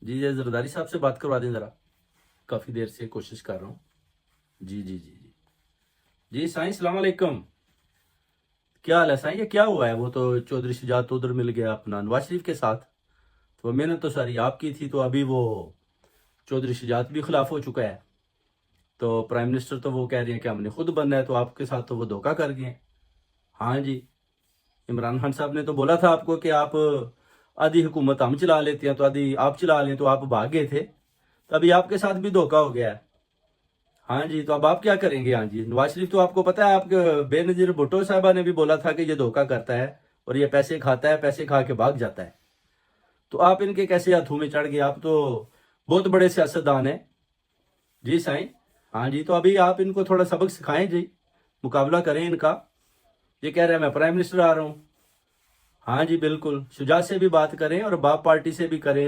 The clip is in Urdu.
جی جی زرداری صاحب سے بات کروا دیں ذرا، کافی دیر سے کوشش کر رہا ہوں. جی جی جی جی جی سائیں السلام علیکم. کیا حال ہے سائیں؟ یہ کیا ہوا ہے؟ وہ تو چودھری شجاعت ادھر مل گیا اپنا نواز شریف کے ساتھ، تو محنت تو ساری آپ کی تھی، تو ابھی وہ چودھری شجاعت بھی خلاف ہو چکا ہے، تو پرائم منسٹر تو وہ کہہ رہے ہیں کہ ہم نے خود بننا ہے، تو آپ کے ساتھ تو وہ دھوکہ کر گئے ہیں. ہاں جی، عمران خان صاحب نے تو بولا تھا آپ کو کہ آپ آدھی حکومت ہم چلا لیتے ہیں تو آدھی آپ چلا لیں، تو آپ بھاگ گئے تھے، تو ابھی آپ کے ساتھ بھی دھوکہ ہو گیا ہے. ہاں جی، تو اب آپ کیا کریں گے؟ ہاں جی، نواز شریف تو آپ کو پتا ہے، آپ کے بے نظیر بھٹو صاحبہ نے بھی بولا تھا کہ یہ دھوکہ کرتا ہے اور یہ پیسے کھاتا ہے، پیسے کھا کے بھاگ جاتا ہے. تو آپ ان کے کیسے ہاتھوں میں چڑھ گئے؟ آپ تو بہت بڑے سیاستدان ہیں. جی سائیں. ہاں جی، تو ابھی آپ ان کو تھوڑا سبق سکھائیں جی، مقابلہ کریں ان کا. یہ کہہ رہے ہیں میں پرائم منسٹر آ رہا ہوں. ہاں جی بالکل، شجاعت سے بھی بات کریں اور باپ پارٹی سے بھی کریں.